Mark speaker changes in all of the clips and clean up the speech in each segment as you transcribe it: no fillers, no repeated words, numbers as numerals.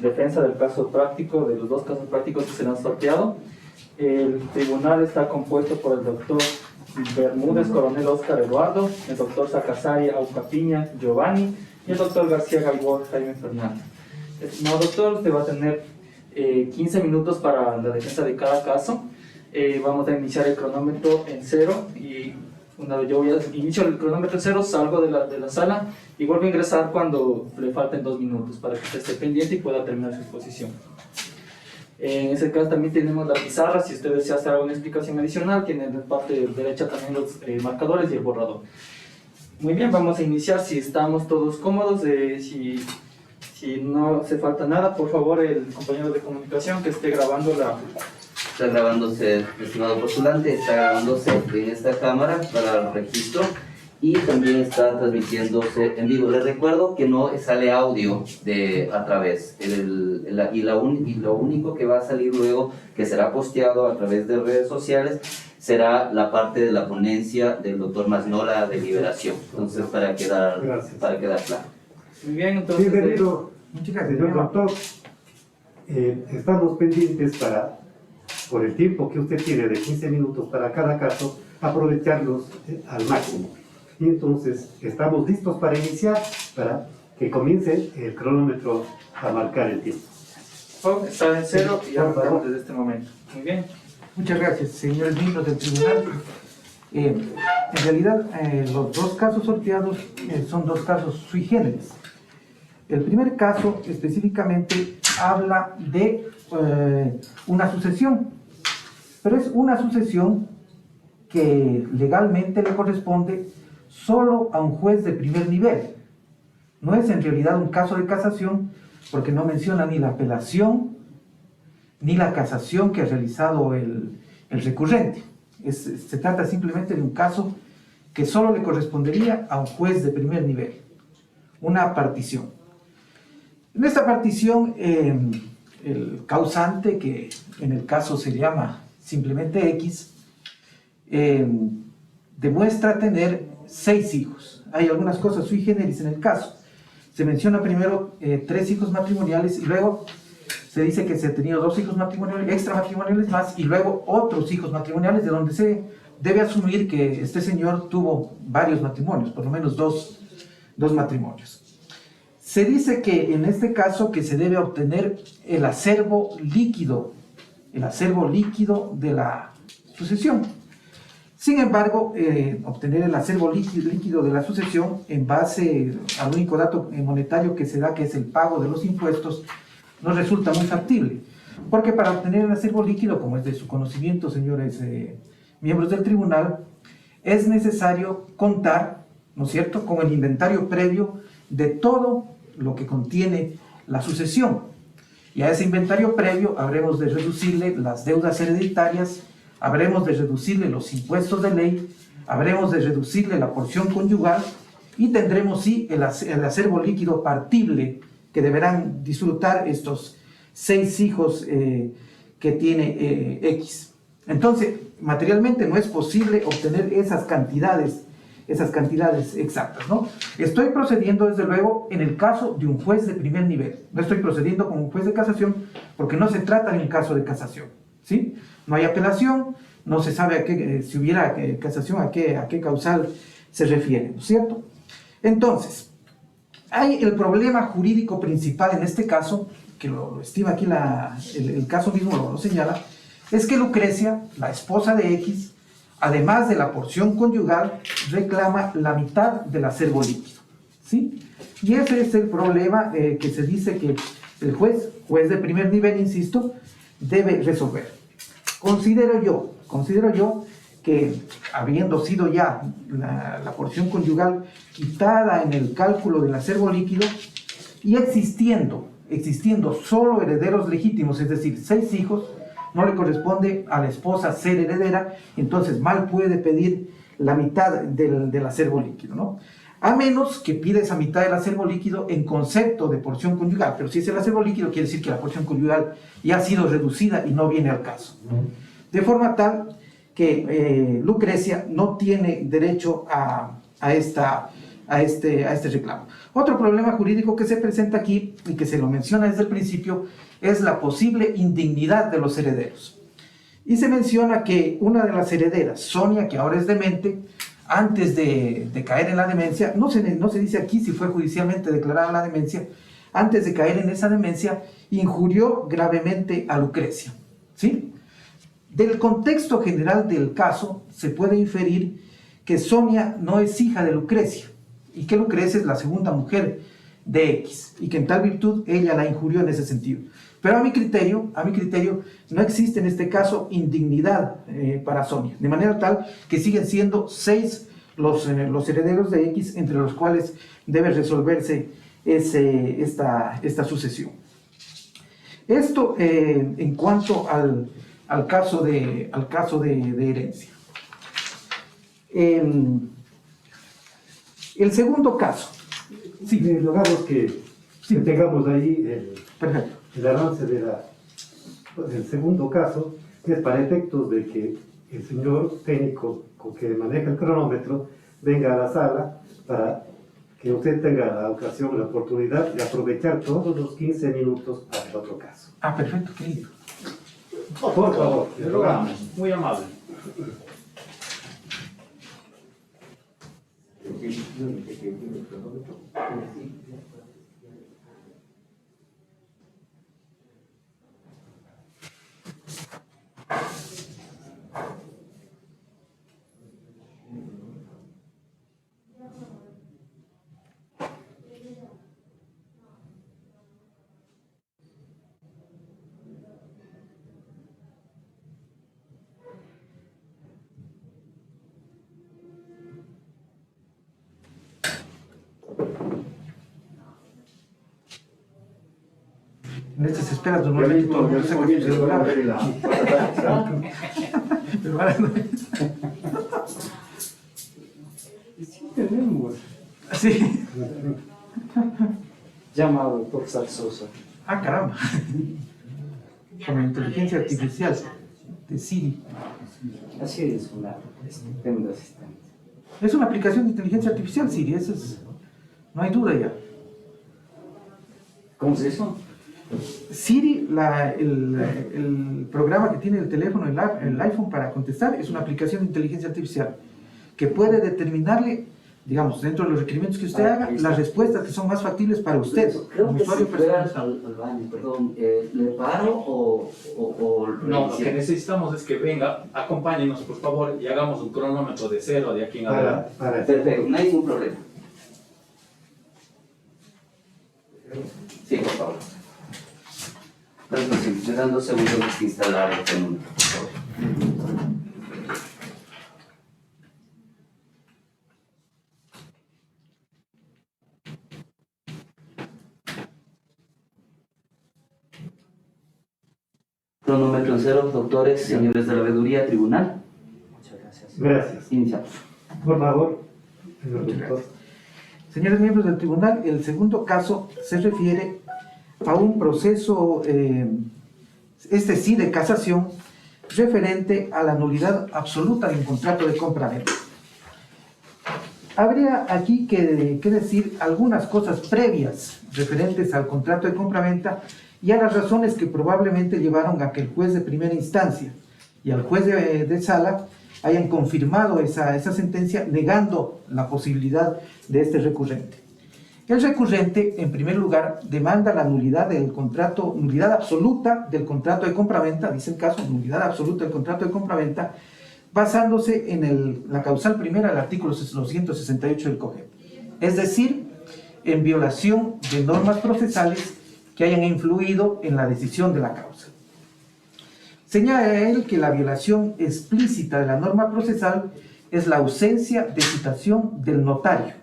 Speaker 1: defensa del caso práctico, de los dos casos prácticos que se han sorteado. El tribunal está compuesto por el doctor Bermúdez, coronel Oscar Eduardo, el doctor Sacasari Aucapiña Giovanni y el doctor García Galvor Jaime Fernando. Estimado doctor, usted va a tener 15 minutos para la defensa de cada caso. Vamos a iniciar el cronómetro en 0 y una vez yo inicio el cronómetro en 0, salgo de la sala y vuelvo a ingresar cuando le falten 2 minutos para que usted esté pendiente y pueda terminar su exposición. En ese caso también tenemos la pizarra, si usted desea hacer alguna explicación adicional, tiene en la parte derecha también los marcadores y el borrador. Muy bien, vamos a iniciar si estamos todos cómodos, si no hace falta nada, por favor el compañero de comunicación que esté grabando
Speaker 2: Está grabándose, estimado postulante, está grabándose en esta cámara para el registro y también está transmitiéndose en vivo. Les recuerdo que no sale audio a través, lo único que va a salir luego, que será posteado a través de redes sociales, será la parte de la ponencia del doctor Masnola de Liberación. Entonces, para quedar claro.
Speaker 1: Muy bien, entonces...
Speaker 3: Bienvenido, señor doctor. Estamos pendientes por el tiempo que usted tiene de 15 minutos para cada caso, aprovecharlos al máximo. Y entonces estamos listos para iniciar, para que comience el cronómetro a marcar el tiempo.
Speaker 1: Está en 0 y arrancamos desde este momento. Muy bien.
Speaker 4: Muchas gracias, señores miembros del tribunal. En realidad, los dos casos sorteados son dos casos sui generis. El primer caso específicamente habla de una sucesión, pero es una sucesión que legalmente le corresponde solo a un juez de primer nivel. No es en realidad un caso de casación, porque no menciona ni la apelación ni la casación que ha realizado el recurrente. Se trata simplemente de un caso que solo le correspondería a un juez de primer nivel, una partición. En esta partición, el causante, que en el caso se llama simplemente X, demuestra tener 6 hijos. Hay algunas cosas sui generis en el caso. Se menciona primero 3 hijos matrimoniales y luego se dice que se ha tenido 2 hijos matrimoniales, extramatrimoniales más, y luego otros hijos matrimoniales, de donde se debe asumir que este señor tuvo varios matrimonios, por lo menos dos matrimonios. Se dice que en este caso que se debe obtener el acervo líquido de la sucesión. Sin embargo, obtener el acervo líquido de la sucesión en base al único dato monetario que se da, que es el pago de los impuestos, no resulta muy factible. Porque para obtener el acervo líquido, como es de su conocimiento, señores miembros del tribunal, es necesario contar, ¿no es cierto?, con el inventario previo de todo lo que contiene la sucesión. Y a ese inventario previo habremos de reducirle las deudas hereditarias, habremos de reducirle los impuestos de ley, habremos de reducirle la porción conyugal y tendremos, sí, el acervo líquido partible que deberán disfrutar estos 6 hijos que tiene X. Entonces, materialmente no es posible obtener esas cantidades exactas, ¿no? Estoy procediendo, desde luego, en el caso de un juez de primer nivel. No estoy procediendo como un juez de casación porque no se trata de un caso de casación, ¿sí? No hay apelación, no se sabe si hubiera casación, a qué causal se refiere, ¿no es cierto? Entonces, hay el problema jurídico principal en este caso, que lo estima aquí el caso mismo lo señala, es que Lucrecia, la esposa de X, además de la porción conyugal, reclama la mitad del acervo líquido, ¿sí? Y ese es el problema que se dice que el juez de primer nivel, insisto, debe resolver. Considero yo que, habiendo sido ya la porción conyugal quitada en el cálculo del acervo líquido y existiendo solo herederos legítimos, es decir, 6 hijos, no le corresponde a la esposa ser heredera, entonces mal puede pedir la mitad del acervo líquido, ¿no? A menos que pida esa mitad del acervo líquido en concepto de porción conyugal, pero si es el acervo líquido quiere decir que la porción conyugal ya ha sido reducida y no viene al caso. De forma tal que Lucrecia no tiene derecho a a este reclamo. Otro problema jurídico que se presenta aquí y que se lo menciona desde el principio es la posible indignidad de los herederos. Y se menciona que una de las herederas, Sonia, que ahora es demente, antes de caer en la demencia, no se dice aquí si fue judicialmente declarada la demencia, antes de caer en esa demencia, injurió gravemente a Lucrecia, ¿sí? Del contexto general del caso se puede inferir que Sonia no es hija de Lucrecia y que Lucrecia es la segunda mujer de X y que en tal virtud ella la injurió en ese sentido. Pero a mi criterio, no existe en este caso indignidad para Sonia, de manera tal que siguen siendo 6 los herederos de X, entre los cuales debe resolverse esta sucesión. Esto en cuanto al caso de herencia. El segundo caso.
Speaker 3: Sí, logramos que tengamos ahí
Speaker 4: Perfecto.
Speaker 3: el avance del segundo caso, que es para efectos de que el señor técnico que maneja el cronómetro venga a la sala para que usted tenga la ocasión, la oportunidad de aprovechar todos los 15 minutos para el otro caso.
Speaker 4: Ah, perfecto, querido.
Speaker 3: Por favor, le rogamos.
Speaker 5: Muy amable.
Speaker 4: En estas esperas normalmente todo el mundo saca su celular. Pero ahora no.
Speaker 1: Sí tenemos.
Speaker 4: Sí.
Speaker 1: Llamado doctor Salsosa.
Speaker 4: Ah, caramba. Con la inteligencia artificial de Siri.
Speaker 1: Así es una estupenda asistente.
Speaker 4: Es una aplicación de inteligencia artificial, Siri, eso es, no hay duda ya.
Speaker 1: ¿Cómo se hizo?
Speaker 4: Siri, el programa que tiene el teléfono, el iPhone para contestar, es una aplicación de inteligencia artificial que puede determinarle, digamos, dentro de los requerimientos que usted haga, las respuestas que son más factibles para usted.
Speaker 2: Creo
Speaker 4: como
Speaker 2: que
Speaker 4: usuario
Speaker 2: si fuera
Speaker 4: personal.
Speaker 2: al baño, perdón, ¿le paro o
Speaker 5: No, lo que necesitamos es que venga, acompáñenos por favor y hagamos un cronómetro de 0 de aquí en adelante.
Speaker 3: Para
Speaker 2: Perfecto, no hay ningún problema. Sí, por favor. Me dan 2 segundos de instalar el cronómetro, por favor. Cronómetro en 0, doctores, señores de la veeduría, tribunal.
Speaker 1: Muchas gracias.
Speaker 3: Gracias.
Speaker 2: Iniciamos.
Speaker 3: Por favor, señor doctor.
Speaker 4: Señores miembros del tribunal, el segundo caso se refiere a un proceso, este sí de casación, referente a la nulidad absoluta de un contrato de compra-venta. Habría aquí que decir algunas cosas previas referentes al contrato de compra-venta y a las razones que probablemente llevaron a que el juez de primera instancia y al juez de sala hayan confirmado esa sentencia, negando la posibilidad de este recurrente. El recurrente, en primer lugar, demanda la nulidad del contrato, nulidad absoluta del contrato de compraventa, dice el caso, nulidad absoluta del contrato de compraventa, basándose en la causal primera del artículo 268 del COGEP. Es decir, en violación de normas procesales que hayan influido en la decisión de la causa. Señala él que la violación explícita de la norma procesal es la ausencia de citación del notario.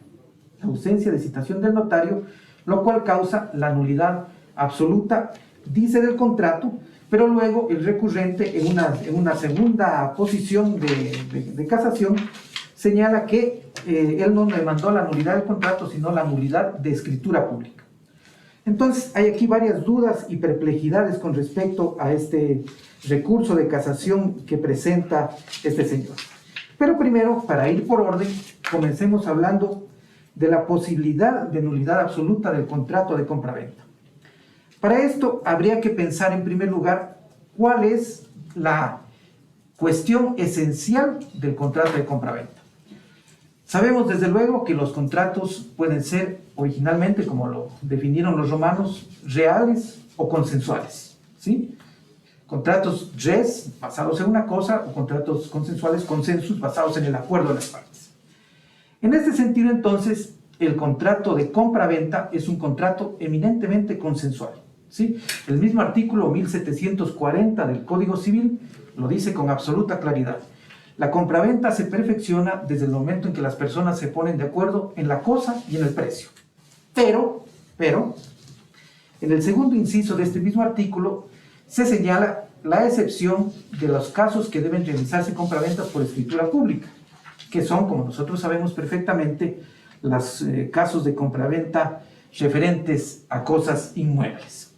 Speaker 4: La ausencia de citación del notario, lo cual causa la nulidad absoluta, dice del contrato, pero luego el recurrente en una segunda posición de casación señala que él no demandó la nulidad del contrato, sino la nulidad de escritura pública. Entonces hay aquí varias dudas y perplejidades con respecto a este recurso de casación que presenta este señor. Pero primero, para ir por orden, comencemos hablando de la posibilidad de nulidad absoluta del contrato de compraventa. Para esto habría que pensar en primer lugar cuál es la cuestión esencial del contrato de compraventa. Sabemos desde luego que los contratos pueden ser originalmente, como lo definieron los romanos, reales o consensuales, ¿sí? Contratos res, basados en una cosa, o contratos consensuales, consensus, basados en el acuerdo de las partes. En este sentido, entonces, el contrato de compra-venta es un contrato eminentemente consensual, ¿sí? El mismo artículo 1740 del Código Civil lo dice con absoluta claridad. La compraventa se perfecciona desde el momento en que las personas se ponen de acuerdo en la cosa y en el precio. Pero, en el segundo inciso de este mismo artículo, se señala la excepción de los casos que deben realizarse compraventas por escritura pública, que son, como nosotros sabemos perfectamente, los casos de compraventa referentes a cosas inmuebles.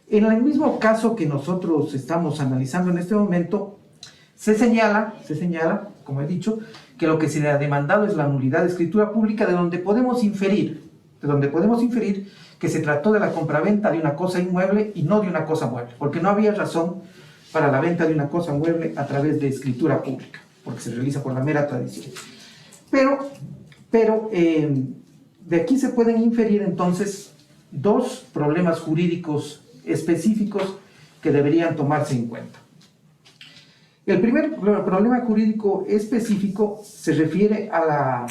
Speaker 4: En el mismo caso que nosotros estamos analizando en este momento, se señala, como he dicho, que lo que se le ha demandado es la nulidad de escritura pública, de donde podemos inferir que se trató de la compraventa de una cosa inmueble y no de una cosa mueble, porque no había razón para la venta de una cosa mueble a través de escritura pública, porque se realiza por la mera tradición. Pero de aquí se pueden inferir entonces dos problemas jurídicos específicos que deberían tomarse en cuenta. El primer problema jurídico específico se refiere a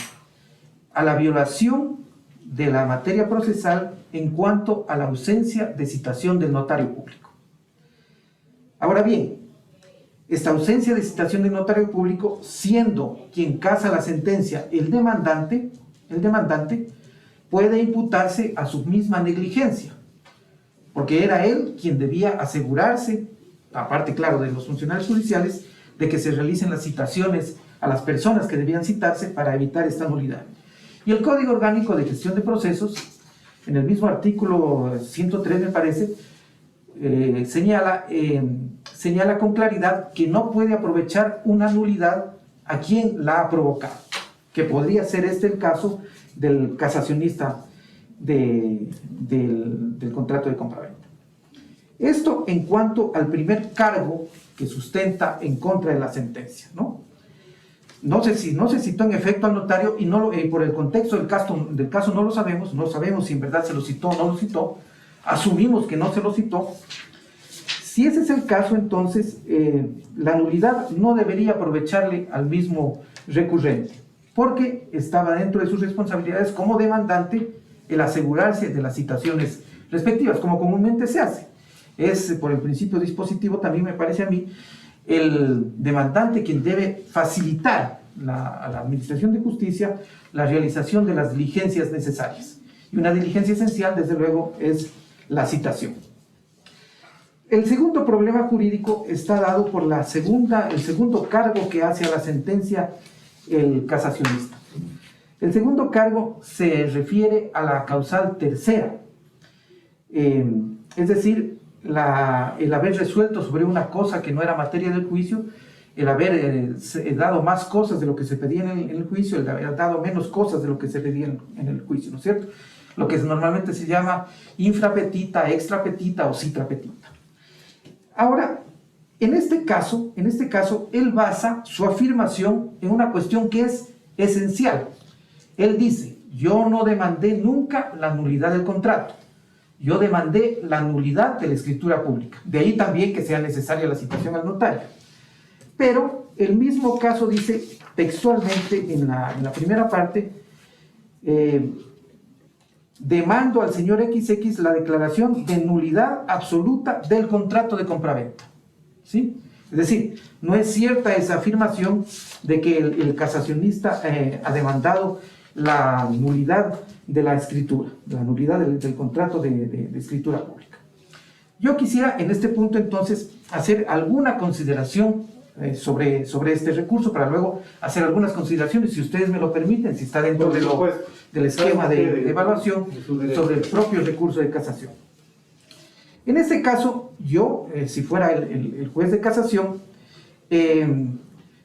Speaker 4: la violación de la materia procesal en cuanto a la ausencia de citación del notario público. Ahora bien, esta ausencia de citación del notario público, siendo quien casa la sentencia el demandante puede imputarse a su misma negligencia, porque era él quien debía asegurarse, aparte, claro, de los funcionarios judiciales, de que se realicen las citaciones a las personas que debían citarse para evitar esta nulidad. Y el Código Orgánico de Gestión de Procesos, en el mismo artículo 103, me parece, señala con claridad que no puede aprovechar una nulidad a quien la ha provocado, que podría ser este el caso del casacionista del contrato de compraventa. Esto en cuanto al primer cargo que sustenta en contra de la sentencia, ¿no? No se citó en efecto al notario y por el contexto del caso no sabemos si en verdad se lo citó o no lo citó, asumimos que no se lo citó. Si ese es el caso, entonces la nulidad no debería aprovecharle al mismo recurrente, porque estaba dentro de sus responsabilidades como demandante el asegurarse de las citaciones respectivas, como comúnmente se hace. Es por el principio dispositivo, también me parece a mí, el demandante quien debe facilitar a la Administración de Justicia la realización de las diligencias necesarias. Y una diligencia esencial, desde luego, es la citación. El segundo problema jurídico está dado por el segundo cargo que hace a la sentencia el casacionista. El segundo cargo se refiere a la causal tercera, es decir, el haber resuelto sobre una cosa que no era materia del juicio, el haber dado más cosas de lo que se pedía en el juicio, el haber dado menos cosas de lo que se pedía en el juicio, ¿no es cierto? Lo que normalmente se llama infrapetita, extrapetita o citrapetita. Ahora, en este caso, él basa su afirmación en una cuestión que es esencial. Él dice: yo no demandé nunca la nulidad del contrato, yo demandé la nulidad de la escritura pública. De ahí también que sea necesaria la citación al notario. Pero el mismo caso dice textualmente en la primera parte: demando al señor XX la declaración de nulidad absoluta del contrato de compraventa. ¿Sí? Es decir, no es cierta esa afirmación de que el casacionista ha demandado la nulidad de la escritura, la nulidad del contrato de escritura pública. Yo quisiera en este punto entonces hacer alguna consideración sobre este recurso, para luego hacer algunas consideraciones, si ustedes me lo permiten, si está dentro del esquema de evaluación, sobre el propio recurso de casación. En este caso, yo, si fuera el juez de casación,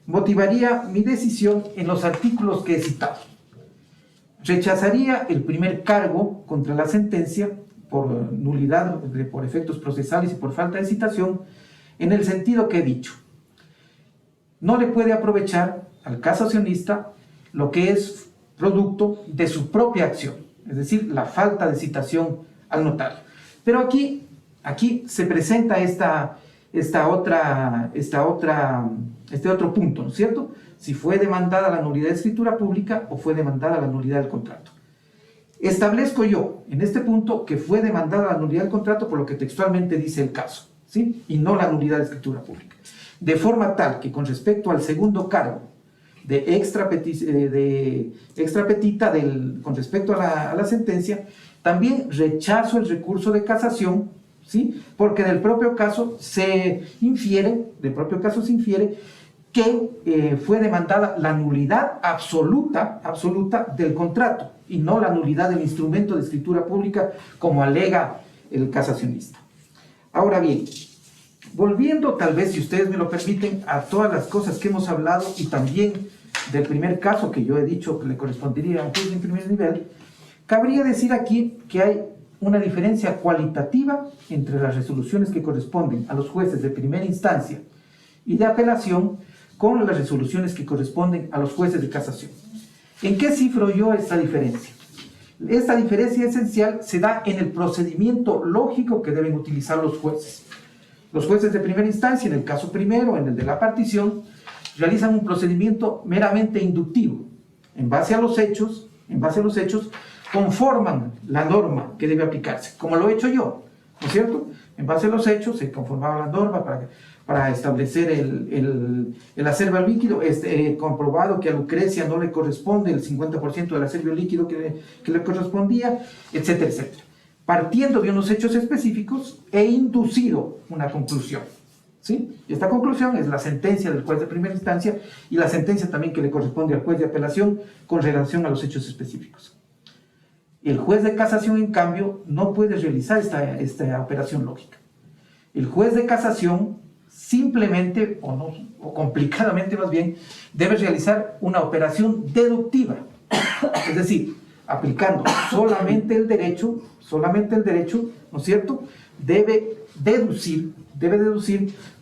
Speaker 4: motivaría mi decisión en los artículos que he citado. rechazaría el primer cargo contra la sentencia por nulidad, por efectos procesales y por falta de citación, en el sentido que he dicho. No le puede aprovechar al casacionista lo que es producto de su propia acción, es decir, la falta de citación al notario. Pero aquí se presenta este otro punto, ¿no es cierto? Si fue demandada la nulidad de escritura pública o fue demandada la nulidad del contrato. Establezco yo en este punto que fue demandada la nulidad del contrato por lo que textualmente dice el caso, ¿sí? Y no la nulidad de escritura pública. De forma tal que con respecto al segundo cargo de extra petita con respecto a la sentencia, también rechazo el recurso de casación, ¿sí? Porque del propio caso se infiere que fue demandada la nulidad absoluta del contrato y no la nulidad del instrumento de escritura pública como alega el casacionista. Ahora bien, volviendo tal vez, si ustedes me lo permiten, a todas las cosas que hemos hablado y también del primer caso que yo he dicho que le correspondería a un juez de primer nivel, cabría decir aquí que hay una diferencia cualitativa entre las resoluciones que corresponden a los jueces de primera instancia y de apelación con las resoluciones que corresponden a los jueces de casación. ¿En qué cifro yo esta diferencia? Esta diferencia esencial se da en el procedimiento lógico que deben utilizar los jueces. Los jueces de primera instancia, en el caso primero, en el de la partición, realizan un procedimiento meramente inductivo. En base a los hechos, conforman la norma que debe aplicarse, como lo he hecho yo, ¿no es cierto? En base a los hechos se conformaba la norma para establecer el acervo líquido. Comprobado que a Lucrecia no le corresponde el 50% del acervo líquido que le correspondía, etcétera, etcétera. Partiendo de unos hechos específicos, he inducido una conclusión, ¿sí? Y esta conclusión es la sentencia del juez de primera instancia y la sentencia también que le corresponde al juez de apelación con relación a los hechos específicos. El juez de casación, en cambio, no puede realizar esta operación lógica. El juez de casación simplemente, o complicadamente más bien, debe realizar una operación deductiva, es decir, aplicando solamente el derecho, ¿no es cierto? Debe deducir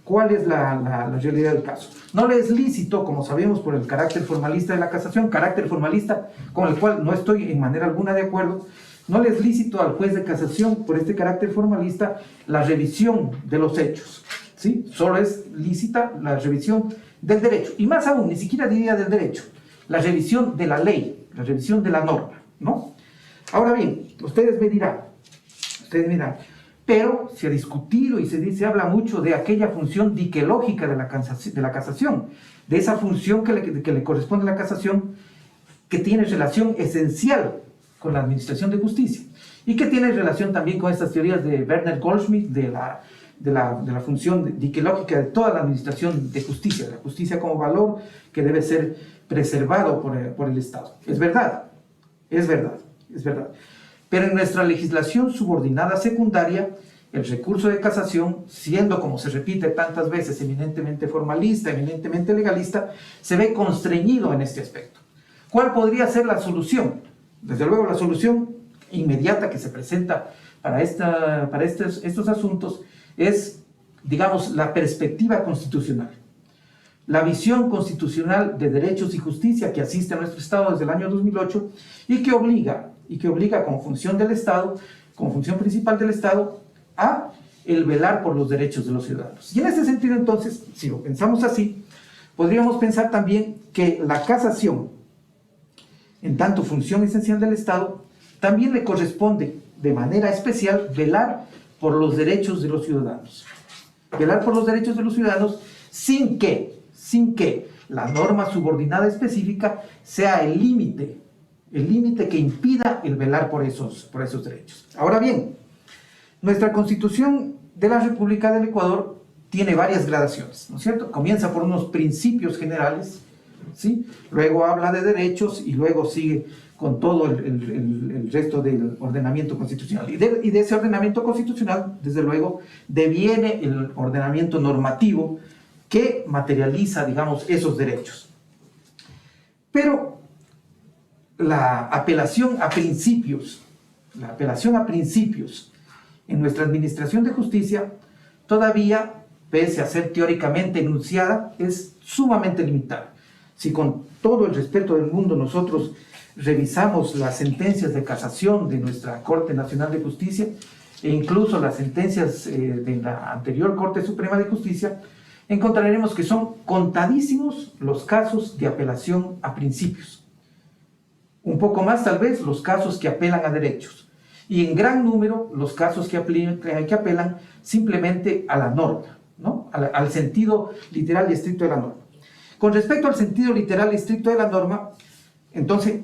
Speaker 4: cuál es la realidad del caso. No le es lícito, como sabemos por el carácter formalista de la casación, carácter formalista con el cual no estoy en manera alguna de acuerdo, no le es lícito al juez de casación, por este carácter formalista, la revisión de los hechos, ¿sí? Solo es lícita la revisión del derecho, y más aún, ni siquiera diría del derecho, la revisión de la ley, la revisión de la norma, ¿no? Ahora bien, ustedes me dirán, pero se ha discutido y se habla mucho de aquella función diquelógica de la casación, de esa función que le corresponde a la casación, que tiene relación esencial con la administración de justicia, y que tiene relación también con estas teorías de Werner Goldschmidt, de la función diquelógica de toda la administración de justicia, la justicia como valor que debe ser preservado por el Estado. Es verdad. Pero en nuestra legislación subordinada secundaria, el recurso de casación, siendo, como se repite tantas veces, eminentemente formalista, eminentemente legalista, se ve constreñido en este aspecto. ¿Cuál podría ser la solución? Desde luego, la solución inmediata que se presenta para estos asuntos es, digamos, la perspectiva constitucional. La visión constitucional de derechos y justicia que asiste a nuestro Estado desde el año 2008 y que obliga como función del Estado, como función principal del Estado, a el velar por los derechos de los ciudadanos. Y en este sentido, entonces, si lo pensamos así, podríamos pensar también que la casación, en tanto función esencial del Estado, también le corresponde de manera especial velar por los derechos de los ciudadanos. Velar por los derechos de los ciudadanos sin que la norma subordinada específica sea el límite que impida el velar por esos derechos. Ahora bien, nuestra Constitución de la República del Ecuador tiene varias gradaciones, ¿no es cierto? Comienza por unos principios generales, ¿sí? Luego habla de derechos y luego sigue con todo el resto del ordenamiento constitucional. Y de ese ordenamiento constitucional, desde luego, deviene el ordenamiento normativo que materializa, digamos, esos derechos. Pero la apelación a principios en nuestra administración de justicia todavía, pese a ser teóricamente enunciada, es sumamente limitada. Si con todo el respeto del mundo nosotros revisamos las sentencias de casación de nuestra Corte Nacional de Justicia e incluso las sentencias de la anterior Corte Suprema de Justicia, encontraremos que son contadísimos los casos de apelación a principios. Un poco más tal vez los casos que apelan a derechos, y en gran número los casos que apelan simplemente a la norma, ¿no? al sentido literal y estricto de la norma. Con respecto al sentido literal y estricto de la norma, entonces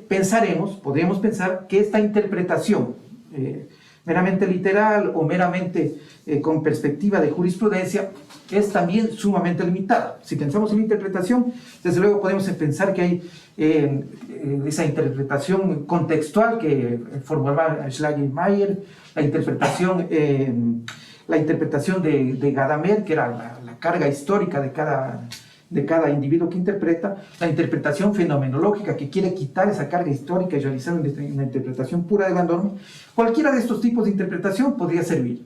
Speaker 4: podríamos pensar que esta interpretación meramente literal o meramente con perspectiva de jurisprudencia es también sumamente limitada. Si pensamos en interpretación, desde luego podemos pensar que hay esa interpretación contextual que formulaba Schlager-Mayer, la interpretación de Gadamer, que era la carga histórica de cada individuo que interpreta, la interpretación fenomenológica que quiere quitar esa carga histórica y realizar una interpretación pura de la norma. Cualquiera de estos tipos de interpretación podría servir,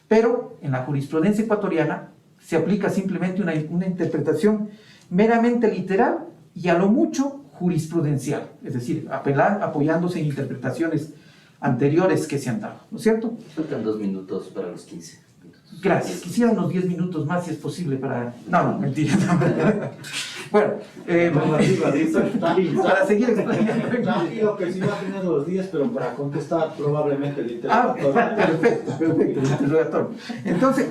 Speaker 4: pero en la jurisprudencia ecuatoriana se aplica simplemente una interpretación meramente literal y a lo mucho jurisprudencial, es decir, apoyándose en interpretaciones anteriores que se han dado, ¿no es cierto?
Speaker 2: Faltan 2 minutos para los 15.
Speaker 4: Gracias. Quisiera unos 10 minutos más si es posible para... No, mentira. Bueno, para seguir explicando.
Speaker 6: Tranquilo que sí va a tener los 10, pero para contestar probablemente el interrogatorio.
Speaker 4: Perfecto, el interrogatorio. Entonces,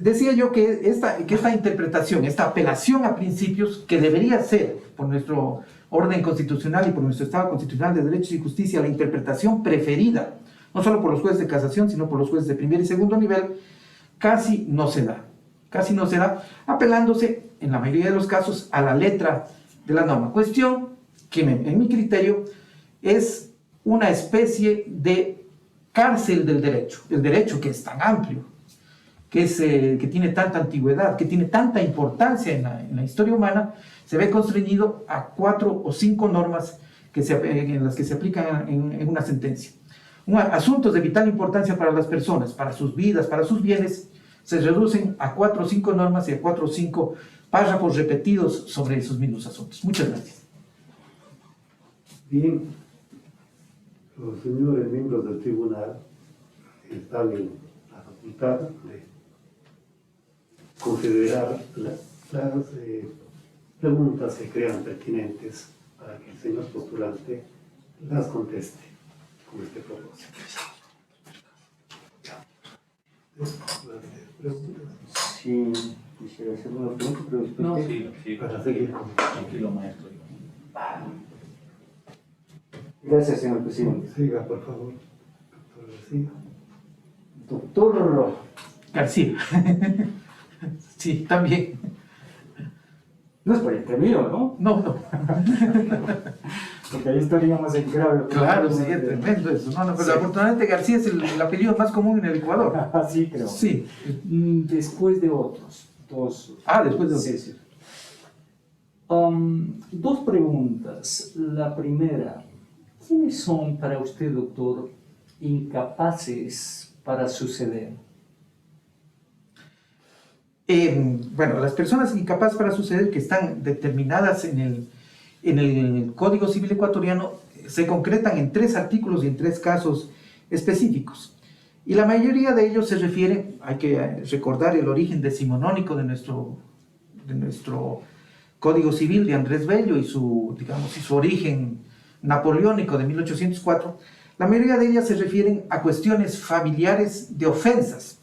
Speaker 4: decía yo que esta interpretación, esta apelación a principios que debería ser, por nuestro orden constitucional y por nuestro Estado constitucional de Derechos y Justicia, la interpretación preferida, no solo por los jueces de casación, sino por los jueces de primer y segundo nivel, casi no se da, apelándose en la mayoría de los casos a la letra de la norma. Cuestión que en mi criterio es una especie de cárcel del derecho, el derecho que es tan amplio, que tiene tanta antigüedad, que tiene tanta importancia en la historia humana, se ve constreñido a 4 o 5 normas en las que se aplican en una sentencia. Asuntos de vital importancia para las personas, para sus vidas, para sus bienes, se reducen a 4 o 5 normas y a 4 o 5 párrafos repetidos sobre esos mismos asuntos. Muchas gracias.
Speaker 3: Bien, los señores miembros del tribunal están en la facultad de considerar las preguntas que crean pertinentes para que el señor postulante las conteste con este propósito.
Speaker 7: Sí, quisiera hacer una pregunta, pero después
Speaker 5: No, sí,
Speaker 3: Para seguir con...
Speaker 5: tranquilo, maestro.
Speaker 7: Gracias, señor presidente.
Speaker 3: Siga, por favor, doctor García.
Speaker 7: Doctor,
Speaker 4: García. Sí, también.
Speaker 7: no es por el mío, ¿no?
Speaker 4: No.
Speaker 7: Porque ahí estaríamos en grave.
Speaker 4: Claro, sí, es tremendo eso. No, pero afortunadamente García es el apellido más común en el Ecuador.
Speaker 7: Así creo.
Speaker 4: Sí.
Speaker 7: Después de otros dos.
Speaker 4: Después de...
Speaker 7: Sí, sí. Dos preguntas. La primera, ¿quiénes son para usted, doctor, incapaces para suceder?
Speaker 4: Bueno, las personas incapaces para suceder que están determinadas en el Código Civil ecuatoriano se concretan en 3 artículos y en 3 casos específicos. Y la mayoría de ellos se refieren, hay que recordar el origen decimonónico de nuestro Código Civil de Andrés Bello y su origen napoleónico de 1804. La mayoría de ellas se refieren a cuestiones familiares de ofensas,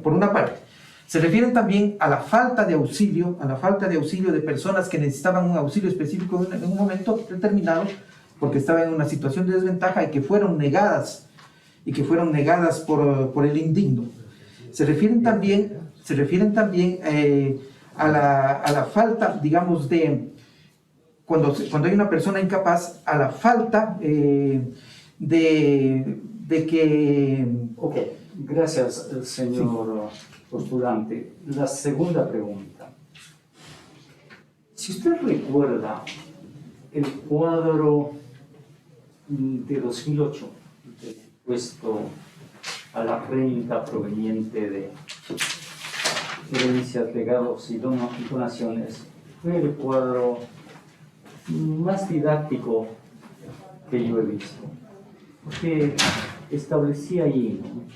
Speaker 4: por una parte. Se refieren también a la falta de auxilio, de personas que necesitaban un auxilio específico en un momento determinado, porque estaban en una situación de desventaja y que fueron negadas por el indigno. Se refieren también a la falta, digamos, cuando hay una persona incapaz, a la falta de que...
Speaker 7: Ok, gracias, señor postulante. La segunda pregunta. Si usted recuerda el cuadro de 2008, del impuesto a la renta proveniente de herencias, legados y donaciones, fue el cuadro más didáctico que yo he visto, porque establecía ahí, ¿no?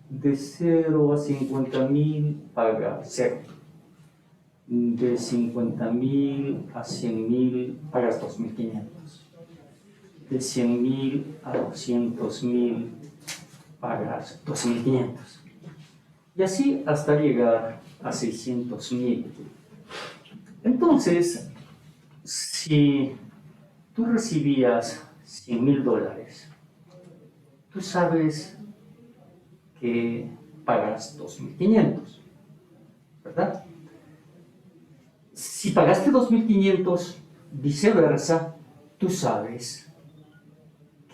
Speaker 7: De 0 a 50.000 paga 0, de 50.000 a 100.000 pagas 2.500, de 100.000 a 200.000 pagas 2.500, y así hasta llegar a 600.000. Entonces, si tú recibías $100.000, tú sabes que pagas 2.500, ¿verdad? Si pagaste 2.500, viceversa, tú sabes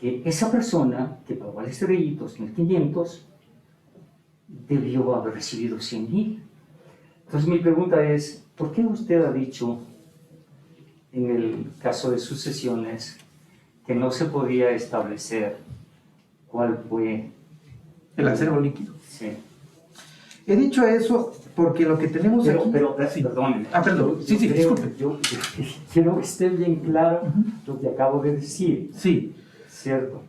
Speaker 7: que esa persona que pagó al SRI 2.500 debió haber recibido 100.000. Entonces mi pregunta es, ¿por qué usted ha dicho en el caso de sucesiones que no se podía establecer cuál fue
Speaker 4: El acervo líquido.
Speaker 7: Sí.
Speaker 4: He dicho eso porque lo que tenemos aquí...
Speaker 7: Sí. Perdón.
Speaker 4: Perdón. Sí, disculpe.
Speaker 7: Yo quiero que esté bien claro lo que acabo de decir.
Speaker 4: Sí.
Speaker 7: ¿Cierto?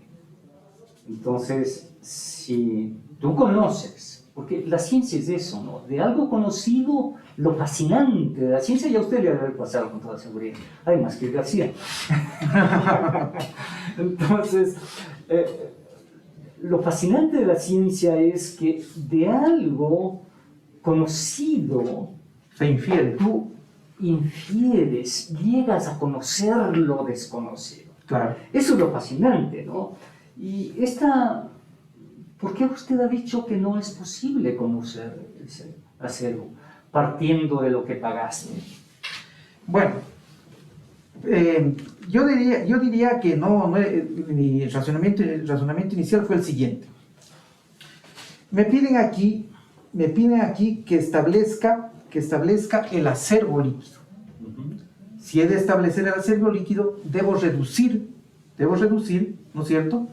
Speaker 7: Entonces, si tú conoces, porque la ciencia es eso, ¿no? De algo conocido, lo fascinante de la ciencia ya usted le ha pasado con toda seguridad. Además que García. Entonces, lo fascinante de la ciencia es que de algo conocido
Speaker 4: Se infiere.
Speaker 7: tú infieres, llegas a conocer lo desconocido.
Speaker 4: Claro.
Speaker 7: Eso es lo fascinante, ¿no? Y ¿por qué usted ha dicho que no es posible conocer ese acervo, partiendo de lo que pagaste?
Speaker 4: Bueno, yo diría que mi razonamiento inicial fue el siguiente. Me piden aquí que establezca el acervo líquido. Si he de establecer el acervo líquido, debo reducir, ¿no es cierto?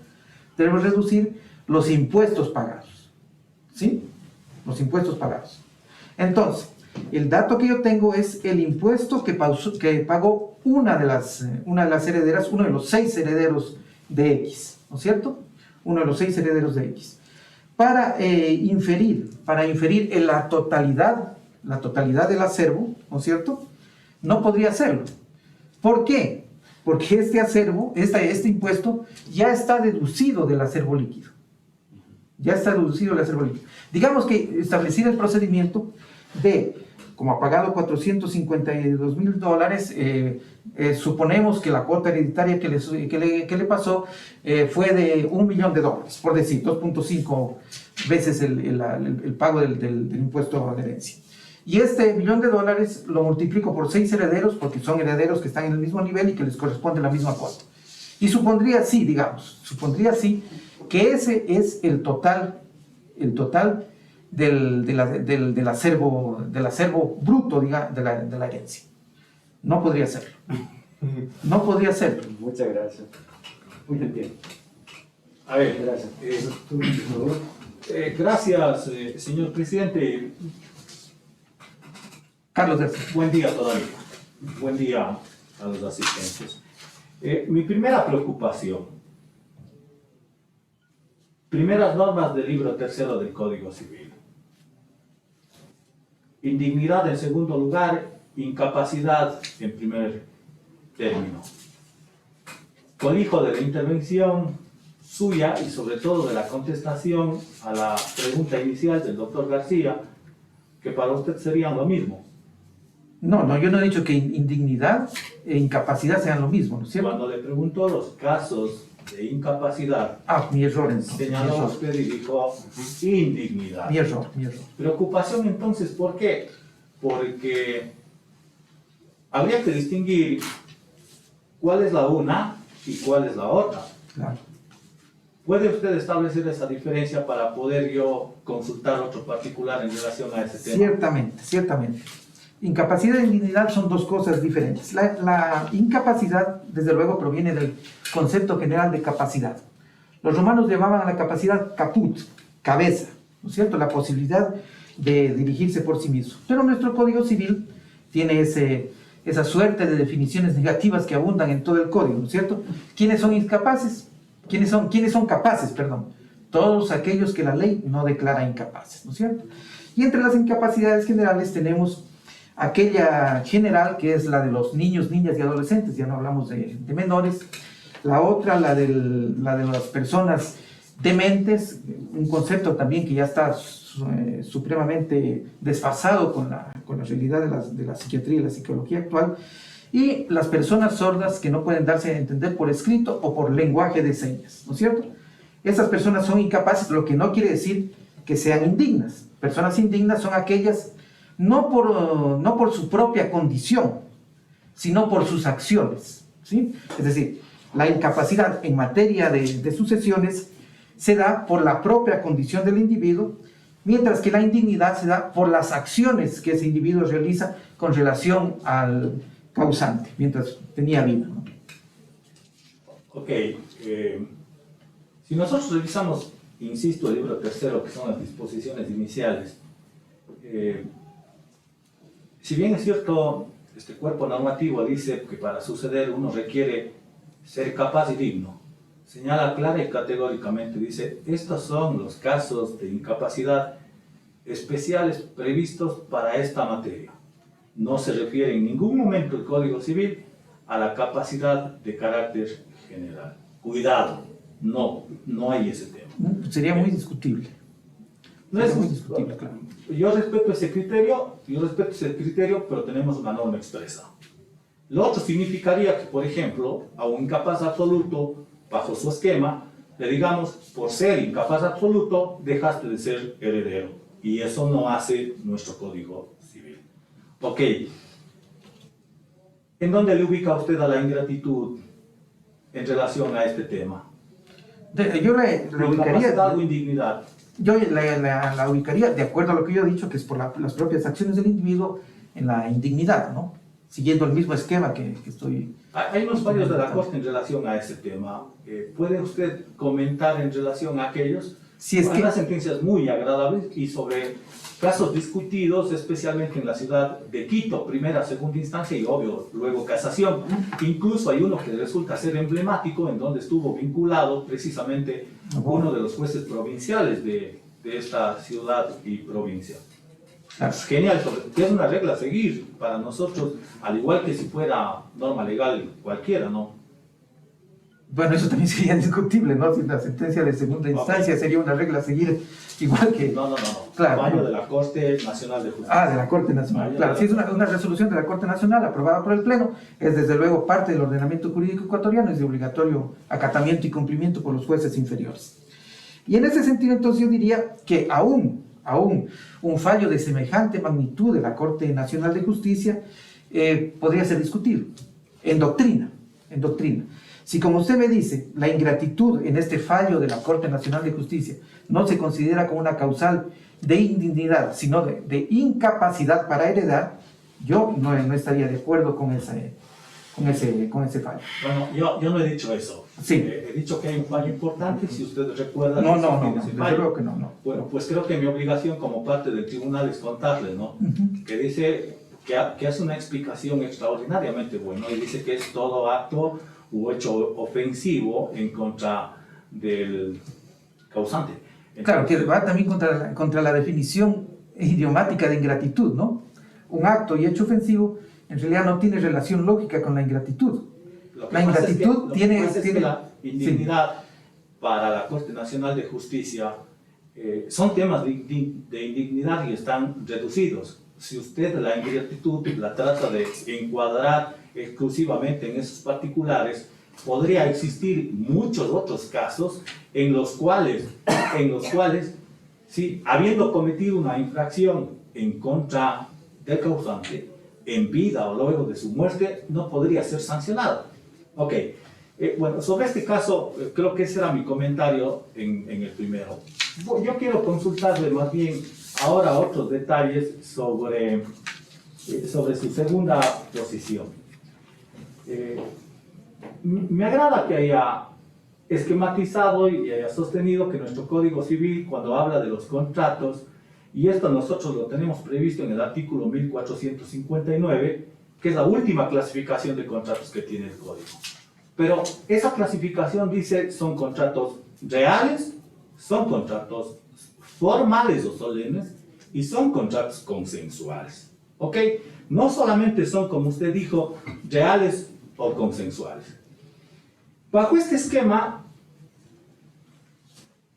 Speaker 4: Debo reducir los impuestos pagados, ¿sí? Los impuestos pagados. Entonces, el dato que yo tengo es el impuesto que pagó una de las herederas, uno de los 6 herederos de X, ¿no es cierto? Uno de los 6 herederos de X. Para inferir en la totalidad del acervo, ¿no es cierto? No podría hacerlo. ¿Por qué? Porque este acervo, este impuesto, ya está deducido del acervo líquido. Ya está deducido del acervo líquido. Digamos que establecer el procedimiento de, como ha pagado $452.000, suponemos que la cuota hereditaria que le pasó fue de $1 millón, por decir, 2.5 veces el pago del impuesto de herencia. Y este $1 millón lo multiplico por 6 herederos, porque son herederos que están en el mismo nivel y que les corresponde la misma cuota. Y supondría así, que ese es el total del acervo bruto, de la herencia. No podría serlo. No podría serlo.
Speaker 7: Muchas gracias. Muy bien.
Speaker 5: A ver,
Speaker 7: Gracias.
Speaker 5: Gracias, señor presidente.
Speaker 4: Carlos García.
Speaker 5: Buen día todavía. Buen día a los asistentes. Mi primera preocupación. Primeras normas del libro 3º del Código Civil. Indignidad en segundo lugar, incapacidad en primer término. Colijo de la intervención suya y sobre todo de la contestación a la pregunta inicial del doctor García, que para usted serían lo mismo.
Speaker 4: No, yo no he dicho que indignidad e incapacidad sean lo mismo, ¿no es cierto?
Speaker 5: Cuando le preguntó los casos de incapacidad,
Speaker 4: Mi error entonces.
Speaker 5: señaló usted y dijo indignidad.
Speaker 4: Mi error.
Speaker 5: Preocupación entonces, ¿por qué? Porque habría que distinguir cuál es la una y cuál es la otra.
Speaker 4: Claro.
Speaker 5: ¿Puede usted establecer esa diferencia para poder yo consultar otro particular en relación a ese tema?
Speaker 4: Ciertamente. Incapacidad e indignidad son dos cosas diferentes. La incapacidad, desde luego, proviene del concepto general de capacidad. Los romanos llamaban a la capacidad caput, cabeza, ¿no es cierto? La posibilidad de dirigirse por sí mismo. Pero nuestro Código Civil tiene esa suerte de definiciones negativas que abundan en todo el Código, ¿no es cierto? ¿Quiénes son incapaces? ¿Quiénes son capaces, perdón? Todos aquellos que la ley no declara incapaces, ¿no es cierto? Y entre las incapacidades generales tenemos aquella general, que es la de los niños, niñas y adolescentes, ya no hablamos de menores. La otra, la de las personas dementes, un concepto también que ya está supremamente desfasado con la realidad de la psiquiatría y la psicología actual. Y las personas sordas que no pueden darse a entender por escrito o por lenguaje de señas, ¿no es cierto? Esas personas son incapaces, lo que no quiere decir que sean indignas. Personas indignas son aquellas no por su propia condición, sino por sus acciones, ¿sí? Es decir, la incapacidad en materia de sucesiones se da por la propia condición del individuo, mientras que la indignidad se da por las acciones que ese individuo realiza con relación al causante, mientras tenía vida, ¿no?
Speaker 5: Ok, si nosotros revisamos, insisto, el libro tercero, que son las disposiciones iniciales, si bien es cierto, este cuerpo normativo dice que para suceder uno requiere ser capaz y digno, señala clara y categóricamente, dice, estos son los casos de incapacidad especiales previstos para esta materia. No se refiere en ningún momento el Código Civil a la capacidad de carácter general. Cuidado, no hay ese tema.
Speaker 4: Sería muy discutible.
Speaker 5: No es
Speaker 4: muy discutible, claro.
Speaker 5: Yo respeto ese criterio, pero tenemos una norma expresa. Lo otro significaría que, por ejemplo, a un incapaz absoluto, bajo su esquema, le digamos, por ser incapaz absoluto, dejaste de ser heredero. Y eso no hace nuestro Código Civil. Ok. ¿En dónde le ubica usted a la ingratitud en relación a este tema?
Speaker 4: Yo la ubicaría...
Speaker 5: ¿Incapacidad o indignidad?
Speaker 4: Yo la ubicaría, de acuerdo a lo que yo he dicho, que es por las propias acciones del individuo, en la indignidad, ¿no? Siguiendo el mismo esquema que estoy...
Speaker 5: Hay unos fallos de la Corte en relación a ese tema. ¿Puede usted comentar en relación a aquellos?
Speaker 4: Si es
Speaker 5: Hay
Speaker 4: que...
Speaker 5: unas sentencias muy agradables y sobre casos discutidos, especialmente en la ciudad de Quito, primera, segunda instancia y obvio, luego casación. Incluso hay uno que resulta ser emblemático, en donde estuvo vinculado precisamente uno de los jueces provinciales de esta ciudad y provincia. Es genial, que es una regla a seguir para nosotros, al igual que si fuera norma legal cualquiera, ¿no?
Speaker 4: Bueno, eso también sería discutible, ¿no? Si la sentencia de segunda instancia sería una regla a seguir igual que...
Speaker 5: No.
Speaker 4: Claro.
Speaker 5: Fallo de la Corte Nacional de Justicia.
Speaker 4: De la Corte Nacional. Claro, si es una resolución de la Corte Nacional aprobada por el Pleno, es desde luego parte del ordenamiento jurídico ecuatoriano, es de obligatorio acatamiento y cumplimiento por los jueces inferiores. Y en ese sentido, entonces, yo diría que aún un fallo de semejante magnitud de la Corte Nacional de Justicia podría ser discutido en doctrina. Si, como usted me dice, la ingratitud en este fallo de la Corte Nacional de Justicia no se considera como una causal de indignidad, sino de incapacidad para heredar, yo no estaría de acuerdo con ese fallo.
Speaker 5: Bueno, yo no he dicho eso.
Speaker 4: Sí.
Speaker 5: He dicho que hay un fallo importante, si usted recuerda...
Speaker 4: No, desde luego que no.
Speaker 5: Bueno, pues creo que mi obligación como parte del tribunal es contarle, ¿no? Que dice que hace una explicación extraordinariamente buena y dice que es todo acto u hecho ofensivo en contra del causante. Entonces,
Speaker 4: claro, que va también contra la definición idiomática de ingratitud, ¿no? Un acto y hecho ofensivo en realidad no tiene relación lógica con la ingratitud. La ingratitud tiene...
Speaker 5: La indignidad para la Corte Nacional de Justicia son temas de indignidad y están reducidos. Si usted la ingratitud la trata de encuadrar exclusivamente en esos particulares, podría existir muchos otros casos en los cuales sí, habiendo cometido una infracción en contra del causante, en vida o luego de su muerte, no podría ser sancionado. Ok, bueno, sobre este caso, creo que ese era mi comentario en el primero. Yo quiero consultarle más bien ahora otros detalles sobre sobre su segunda posición. Me agrada que haya esquematizado y haya sostenido que nuestro Código Civil, cuando habla de los contratos, y esto nosotros lo tenemos previsto en el artículo 1459, que es la última clasificación de contratos que tiene el Código. Pero esa clasificación dice son contratos reales, son contratos formales o solemnes y son contratos consensuales. ¿Ok? No solamente son, como usted dijo, reales o consensuales. Bajo este esquema,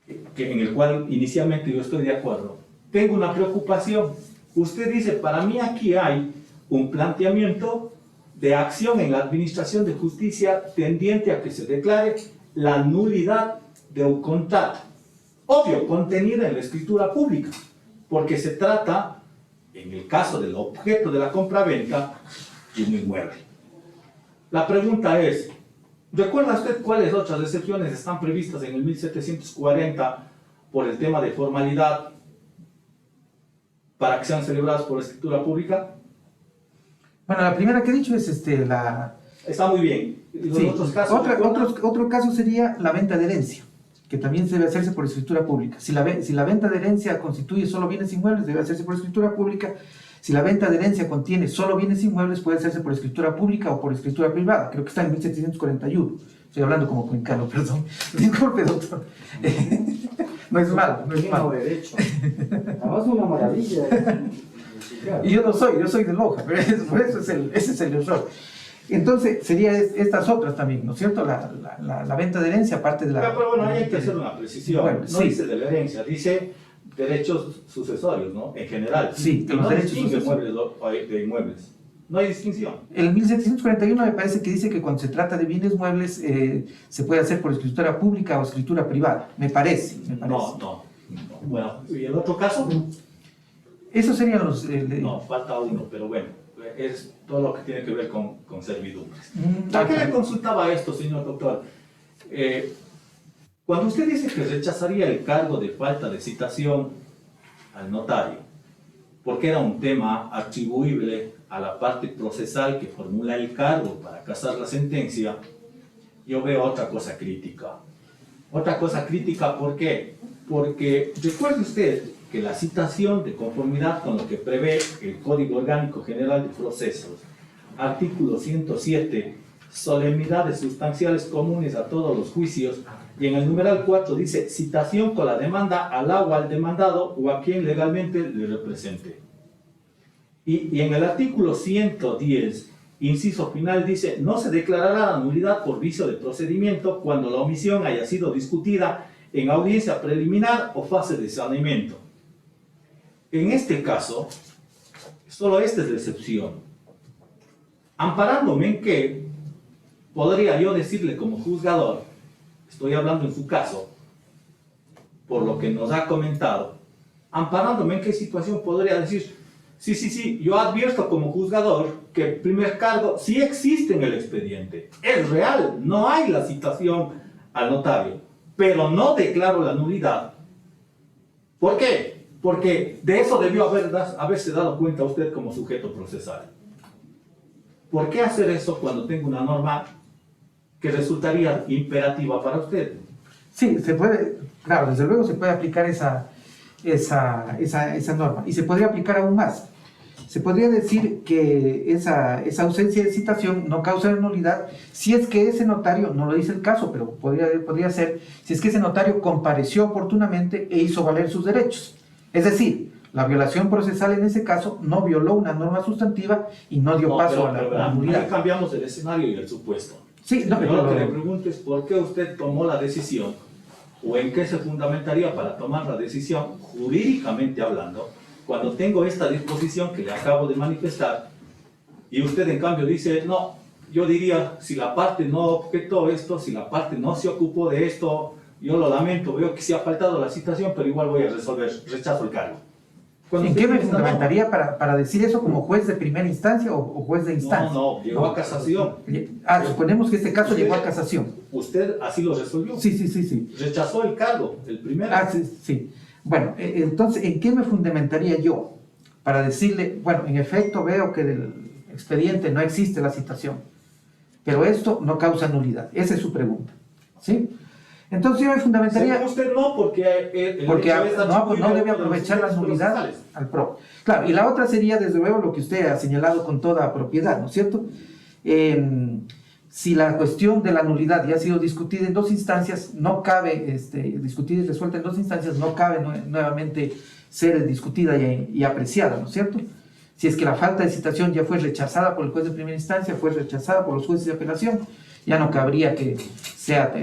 Speaker 5: en el cual inicialmente yo estoy de acuerdo, tengo una preocupación. Usted dice, para mí aquí hay un planteamiento de acción en la administración de justicia tendiente a que se declare la nulidad de un contrato. Obvio, contenida en la escritura pública, porque se trata, en el caso del objeto de la compraventa, de un inmueble. La pregunta es, ¿recuerda usted cuáles otras excepciones están previstas en el 1740 por el tema de formalidad para que sean celebradas por escritura pública?
Speaker 4: Bueno, la primera que he dicho es la...
Speaker 5: Está muy bien. ¿Y los
Speaker 4: Sí,
Speaker 5: otros casos?
Speaker 4: otro caso sería la venta de herencia, que también debe hacerse por escritura pública. Si la venta de herencia constituye solo bienes inmuebles, debe hacerse por escritura pública. Si la venta de herencia contiene solo bienes inmuebles, puede hacerse por escritura pública o por escritura privada. Creo que está en 1741. Estoy hablando como cuencano, perdón. Disculpe, doctor. No es malo, no es malo.
Speaker 7: derecho. Además es una maravilla.
Speaker 4: Y yo soy de Loja, pero por eso ese es el error. Entonces, sería estas otras también, ¿no es cierto? La venta de herencia, aparte de la...
Speaker 5: Pero bueno, ahí hay que hacer una precisión.
Speaker 4: Bueno,
Speaker 5: no
Speaker 4: sí.
Speaker 5: dice de la herencia, dice derechos sucesorios, ¿no? En general.
Speaker 4: Sí,
Speaker 5: y
Speaker 4: los
Speaker 5: no
Speaker 4: derechos
Speaker 5: distingue
Speaker 4: sucesorios.
Speaker 5: muebles de inmuebles. No hay distinción.
Speaker 4: El 1741 me parece que dice que cuando se trata de bienes muebles se puede hacer por escritura pública o escritura privada. Me parece.
Speaker 5: No. Bueno, ¿y el otro caso?
Speaker 4: Esos serían los...
Speaker 5: No, falta uno, pero bueno, es todo lo que tiene que ver con servidumbres.
Speaker 4: Mm,
Speaker 5: ¿Por qué le consultaba esto, señor doctor? Cuando usted dice que rechazaría el cargo de falta de citación al notario, porque era un tema atribuible a la parte procesal que formula el cargo para casar la sentencia, yo veo otra cosa crítica. Otra cosa crítica, ¿por qué? Porque recuerde usted que la citación de conformidad con lo que prevé el Código Orgánico General de Procesos, artículo 107, solemnidades sustanciales comunes a todos los juicios, y en el numeral 4 dice citación con la demanda al o al demandado o a quien legalmente le represente. Y en el artículo 110, inciso final, dice no se declarará la nulidad por vicio de procedimiento cuando la omisión haya sido discutida en audiencia preliminar o fase de saneamiento. En este caso, solo esta es la excepción. Amparándome en que podría yo decirle como juzgador, estoy hablando en su caso, por lo que nos ha comentado, amparándome en qué situación podría decir, sí, yo advierto como juzgador que el primer cargo sí existe en el expediente, es real, no hay la citación al notario, pero no declaro la nulidad. ¿Por qué? Porque de eso debió haberse dado cuenta usted como sujeto procesal. ¿Por qué hacer eso cuando tengo una norma que resultaría imperativa para usted?
Speaker 4: Sí, se puede, claro, desde luego se puede aplicar esa norma. Y se podría aplicar aún más. Se podría decir que esa ausencia de citación no causa nulidad si es que ese notario, no lo dice el caso, pero podría ser, si es que ese notario compareció oportunamente e hizo valer sus derechos. Es decir, la violación procesal en ese caso no violó una norma sustantiva y no dio paso a la nulidad.
Speaker 5: Ahí cambiamos el escenario y el supuesto.
Speaker 4: Sí, no,
Speaker 5: Yo lo que le pregunto es por qué usted tomó la decisión o en qué se fundamentaría para tomar la decisión, jurídicamente hablando, cuando tengo esta disposición que le acabo de manifestar y usted en cambio dice, no, yo diría, si la parte no objetó esto, si la parte no se ocupó de esto, yo lo lamento, veo que se ha faltado la citación, pero igual voy a resolver, rechazo el cargo.
Speaker 4: ¿En qué me fundamentaría para decir eso como juez de primera instancia o juez de instancia?
Speaker 5: No, llegó a casación.
Speaker 4: Suponemos que este caso llegó a casación.
Speaker 5: ¿Usted así lo resolvió?
Speaker 4: Sí.
Speaker 5: Rechazó el cargo, el primero.
Speaker 4: Sí. Bueno, entonces, ¿en qué me fundamentaría yo para decirle, bueno, en efecto veo que del expediente no existe la citación, pero esto no causa nulidad. Esa es su pregunta, ¿sí? Entonces yo me fundamentaría...
Speaker 6: Según usted no, porque
Speaker 4: Porque
Speaker 6: hecho es
Speaker 4: pues, no
Speaker 6: atribuible
Speaker 4: debe
Speaker 6: a uno de los
Speaker 4: aprovechar la
Speaker 6: fines
Speaker 4: nulidad
Speaker 6: procesales.
Speaker 4: al PRO. Claro, y la otra sería, desde luego, lo que usted ha señalado con toda propiedad, ¿no es cierto? Si la cuestión de la nulidad ya ha sido discutida en dos instancias, no cabe, discutida y resuelta en dos instancias, no cabe nuevamente ser discutida y apreciada, ¿no es cierto? Si es que la falta de citación ya fue rechazada por el juez de primera instancia, fue rechazada por los jueces de apelación, ya no cabría que sea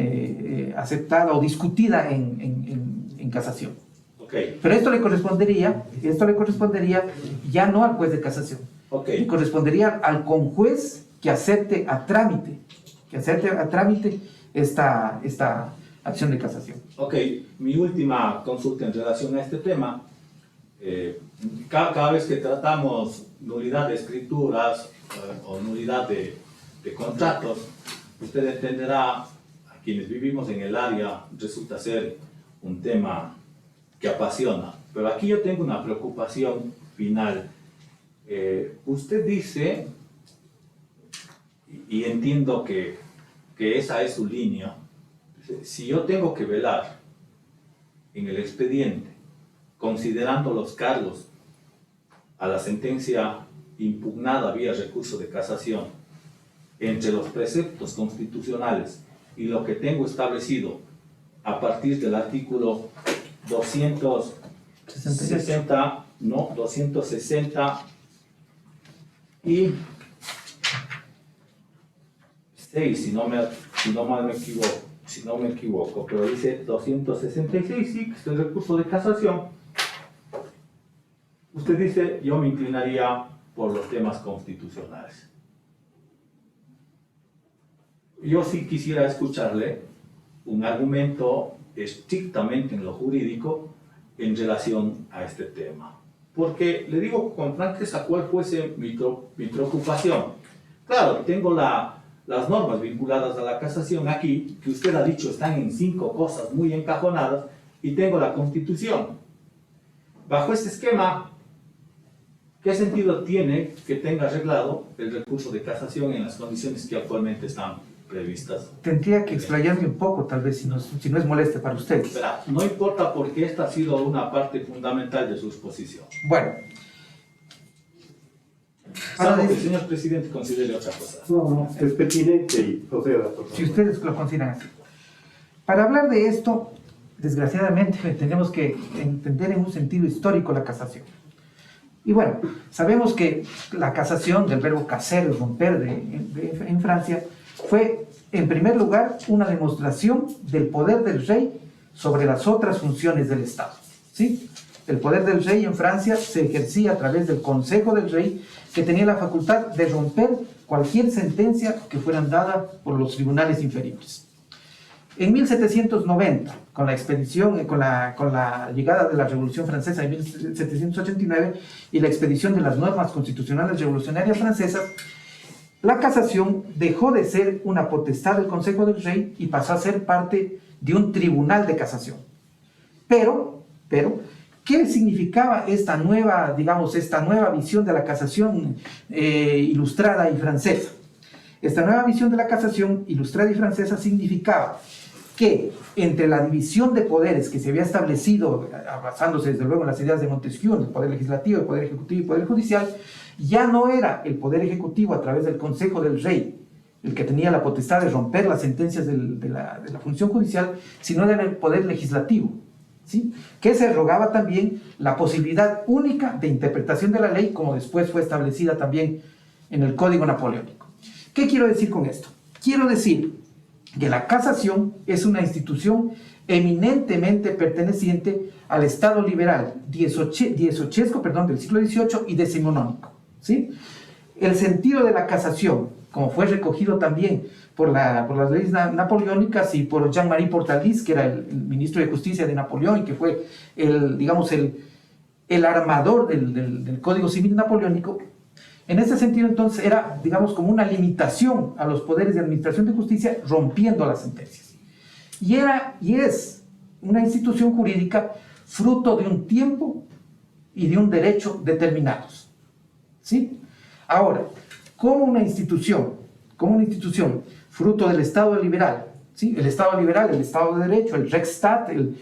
Speaker 4: aceptada o discutida en casación.
Speaker 6: Okay.
Speaker 4: Pero esto le correspondería ya no al juez de casación, le correspondería al conjuez que acepte a trámite esta acción de casación.
Speaker 6: Ok, mi última consulta en relación a este tema. Cada vez que tratamos nulidad de escrituras o nulidad de contratos, usted entenderá, a quienes vivimos en el área, resulta ser un tema que apasiona. Pero aquí yo tengo una preocupación final. Usted dice, y entiendo que esa es su línea, si yo tengo que velar en el expediente, considerando los cargos a la sentencia impugnada vía recurso de casación, entre los preceptos constitucionales y lo que tengo establecido a partir del artículo 260 y 6, si no me equivoco, pero dice 266, sí, que es el recurso de casación. Usted dice, yo me inclinaría por los temas constitucionales. Yo sí quisiera escucharle un argumento estrictamente en lo jurídico en relación a este tema. Porque le digo con franqueza cuál fuese mi preocupación. Claro, tengo las normas vinculadas a la casación aquí, que usted ha dicho están en 5 cosas muy encajonadas, y tengo la Constitución. Bajo este esquema, ¿qué sentido tiene que tenga arreglado el recurso de casación en las condiciones que actualmente están previstas?
Speaker 4: Tendría que explayarme un poco, tal vez, si no es moleste para ustedes.
Speaker 6: Verá, no importa porque esta ha sido una parte fundamental de su exposición.
Speaker 4: Bueno.
Speaker 6: Salvo que el señor presidente considere otra cosa.
Speaker 3: No, es pertinente y proceda, por favor.
Speaker 4: Si ustedes lo consideran así. Para hablar de esto, desgraciadamente, tenemos que entender en un sentido histórico la casación. Y bueno, sabemos que la casación, del verbo caser, romper en Francia, fue, en primer lugar, una demostración del poder del rey sobre las otras funciones del Estado, ¿sí? El poder del rey en Francia se ejercía a través del Consejo del Rey, que tenía la facultad de romper cualquier sentencia que fueran dada por los tribunales inferiores. En 1790, con la expedición, con la llegada de la Revolución Francesa en 1789 y la expedición de las normas constitucionales revolucionarias francesas, la casación dejó de ser una potestad del Consejo del Rey y pasó a ser parte de un tribunal de casación. Pero, ¿qué significaba esta nueva visión de la casación ilustrada y francesa? Esta nueva visión de la casación ilustrada y francesa significaba que entre la división de poderes que se había establecido, basándose desde luego en las ideas de Montesquieu, el poder legislativo, el poder ejecutivo y el poder judicial, ya no era el poder ejecutivo a través del Consejo del Rey el que tenía la potestad de romper las sentencias de la función judicial, sino era el poder legislativo, ¿sí? Que se rogaba también la posibilidad única de interpretación de la ley, como después fue establecida también en el Código Napoleónico. ¿Qué quiero decir con esto? Quiero decir que la casación es una institución eminentemente perteneciente al Estado liberal diezochesco, del siglo XVIII y decimonónico, ¿sí? El sentido de la casación, como fue recogido también por las leyes napoleónicas y por Jean-Marie Portalis, que era el ministro de Justicia de Napoleón y que fue el armador del Código Civil napoleónico, en ese sentido entonces era, como una limitación a los poderes de administración de justicia, rompiendo las sentencias. Y es una institución jurídica fruto de un tiempo y de un derecho determinados. ¿Sí? Ahora, como una institución fruto del Estado liberal, ¿sí? El Estado liberal, el Estado de Derecho, el Rechtsstaat, el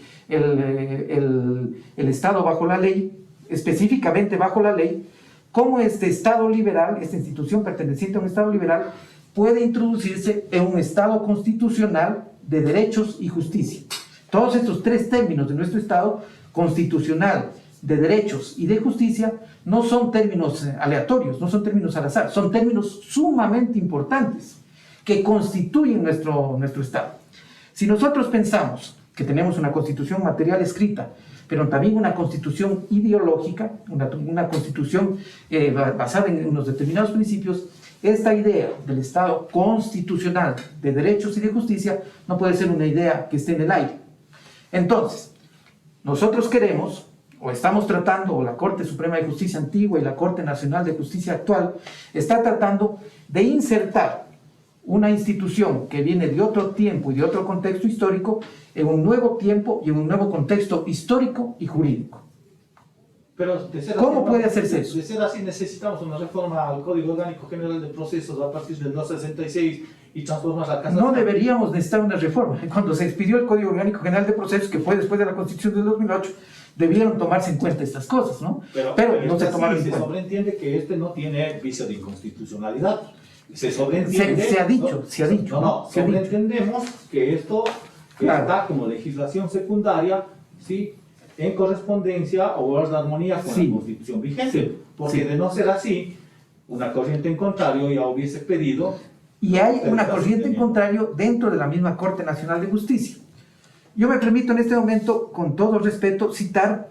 Speaker 4: Estado bajo la ley, específicamente bajo la ley, cómo este Estado liberal, esta institución perteneciente a un Estado liberal, puede introducirse en un Estado constitucional de derechos y justicia. Todos estos tres términos de nuestro Estado, constitucional, de derechos y de justicia, no son términos aleatorios, no son términos al azar, son términos sumamente importantes que constituyen nuestro Estado. Si nosotros pensamos que tenemos una constitución material escrita, pero también una constitución ideológica, una constitución basada en unos determinados principios, esta idea del Estado constitucional de derechos y de justicia no puede ser una idea que esté en el aire. Entonces, nosotros queremos, o estamos tratando, o la Corte Suprema de Justicia antigua y la Corte Nacional de Justicia actual, está tratando de insertar una institución que viene de otro tiempo y de otro contexto histórico en un nuevo tiempo y en un nuevo contexto histórico y jurídico.
Speaker 6: Pero de ser
Speaker 4: ¿Cómo
Speaker 6: así,
Speaker 4: puede hacerse eso?
Speaker 6: De ser así, necesitamos una reforma al Código Orgánico General de Procesos a partir del 266 y transformar la Casa.
Speaker 4: No deberíamos necesitar una reforma. Cuando se expidió el Código Orgánico General de Procesos, que fue después de la Constitución del 2008, debieron tomarse en cuenta estas cosas, ¿no? Pero no se tomaron en
Speaker 6: se
Speaker 4: cuenta.
Speaker 6: sobreentiende que este no tiene vicio de inconstitucionalidad. Se sobreentiende.
Speaker 4: Se ha dicho, se ha dicho.
Speaker 6: No,
Speaker 4: se ha dicho.
Speaker 6: sobreentendemos que esto
Speaker 4: Claro.
Speaker 6: está como legislación secundaria, ¿sí? En correspondencia o en armonía con
Speaker 4: Sí.
Speaker 6: la Constitución vigente.
Speaker 4: Sí.
Speaker 6: Porque
Speaker 4: Sí.
Speaker 6: de no ser así, una corriente en contrario ya hubiese pedido.
Speaker 4: Y hay una
Speaker 6: Pero
Speaker 4: corriente en
Speaker 6: tenía-
Speaker 4: contrario dentro de la misma Corte Nacional de Justicia. Yo me permito en este momento, con todo respeto, citar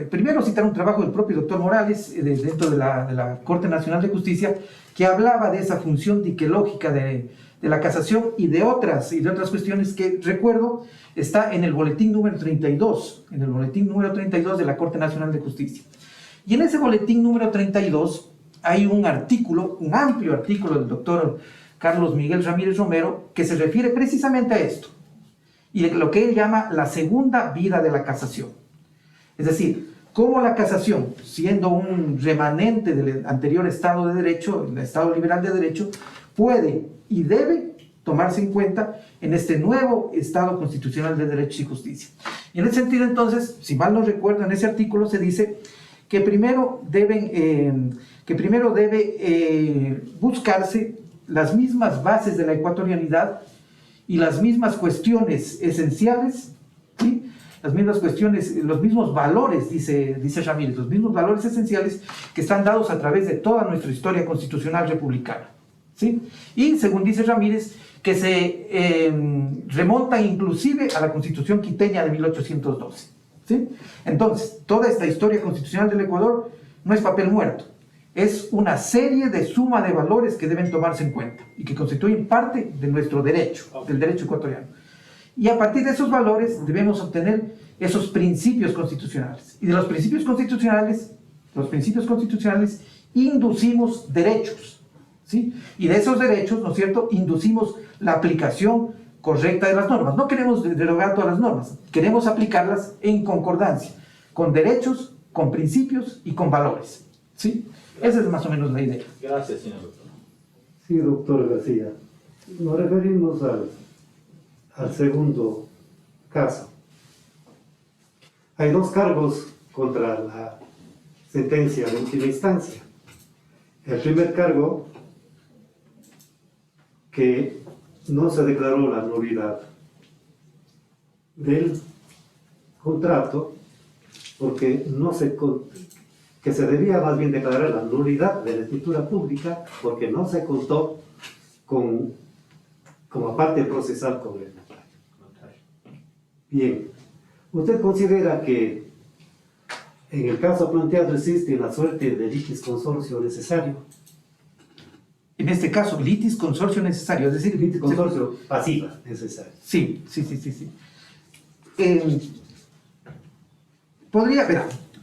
Speaker 4: primero citar un trabajo del propio doctor Morales dentro de la Corte Nacional de Justicia, que hablaba de esa función diquelógica de la casación y de otras cuestiones que, recuerdo, está en el boletín número 32, de la Corte Nacional de Justicia. Y en ese boletín número 32 hay un artículo, un amplio artículo del doctor Carlos Miguel Ramírez Romero, que se refiere precisamente a esto, y lo que él llama la segunda vida de la casación. Es decir, cómo la casación, siendo un remanente del anterior Estado de Derecho, el Estado liberal de Derecho, puede y debe tomarse en cuenta en este nuevo Estado constitucional de Derecho y Justicia. Y en ese sentido, entonces, si mal no recuerdo, en ese artículo se dice que primero debe buscarse las mismas bases de la ecuatorianidad y las mismas cuestiones esenciales, ¿sí? Las mismas cuestiones, los mismos valores, dice Ramírez, los mismos valores esenciales que están dados a través de toda nuestra historia constitucional republicana, ¿sí? Y según dice Ramírez, que se remontan inclusive a la Constitución quiteña de 1812, ¿sí? Entonces, toda esta historia constitucional del Ecuador no es papel muerto, es una serie de suma de valores que deben tomarse en cuenta y que constituyen parte de nuestro derecho, del derecho ecuatoriano. Y a partir de esos valores debemos obtener esos principios constitucionales. Y de los principios constitucionales inducimos derechos, ¿sí? Y de esos derechos, ¿no es cierto?, inducimos la aplicación correcta de las normas. No queremos derogar todas las normas, queremos aplicarlas en concordancia, con derechos, con principios y con valores, ¿sí? Esa es más o menos la idea.
Speaker 6: Gracias, señor doctor.
Speaker 3: Sí, doctor García. Nos referimos al segundo caso. Hay dos cargos contra la sentencia de última instancia. El primer cargo, que no se declaró la nulidad del contrato, porque que se debía más bien declarar la nulidad de la escritura pública, porque no se contó como parte procesal con el notario. Bien, ¿usted considera que en el caso planteado existe una suerte de litis consorcio necesario?
Speaker 4: En este caso, litis consorcio necesario, es decir,
Speaker 3: Litis consorcio pasiva necesaria.
Speaker 4: Sí.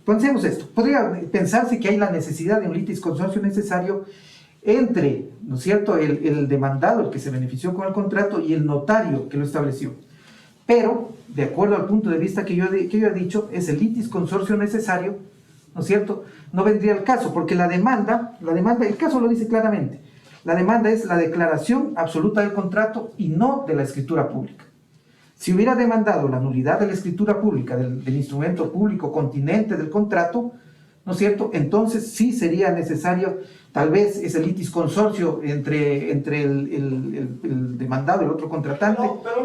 Speaker 4: Pensemos esto, podría pensarse que hay la necesidad de un litis consorcio necesario entre, ¿no es cierto?, el demandado, el que se benefició con el contrato, y el notario que lo estableció. pero de acuerdo al punto de vista que yo he dicho, es el litis consorcio necesario, ¿no es cierto? No vendría al caso, porque la demanda, el caso lo dice claramente, la demanda es la declaración absoluta del contrato y no de la escritura pública. Si hubiera demandado la nulidad de la escritura pública, del instrumento público continente del contrato, ¿no es cierto? Entonces sí sería necesario, tal vez, ese litis consorcio entre el demandado y el otro contratante.
Speaker 6: Pero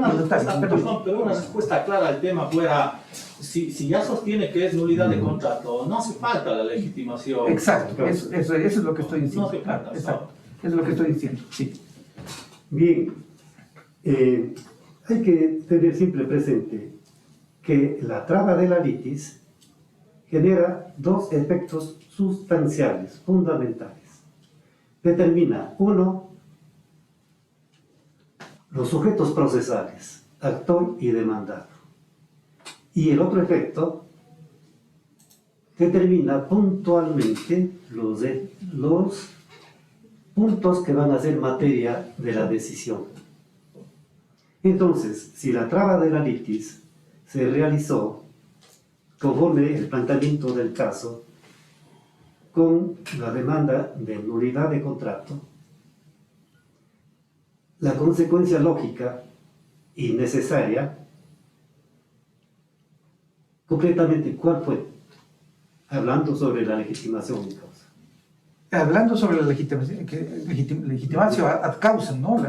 Speaker 6: una respuesta clara al tema fuera, si ya sostiene que es nulidad de contrato, no hace falta la legitimación.
Speaker 4: Exacto, eso es lo que estoy diciendo.
Speaker 6: No hace falta.
Speaker 4: Exacto, eso es lo que estoy diciendo, sí.
Speaker 3: Bien, hay que tener siempre presente que la traba de la litis genera dos efectos sustanciales, fundamentales. Determina, uno, los sujetos procesales, actor y demandado. Y el otro efecto determina puntualmente los puntos que van a ser materia de la decisión. Entonces, si la traba de la litis se realizó conforme el planteamiento del caso, con la demanda de nulidad de contrato, la consecuencia lógica y necesaria, concretamente, ¿cuál fue? Hablando sobre la legitimación en causa.
Speaker 4: Hablando sobre la legitimación ad causam, ¿no?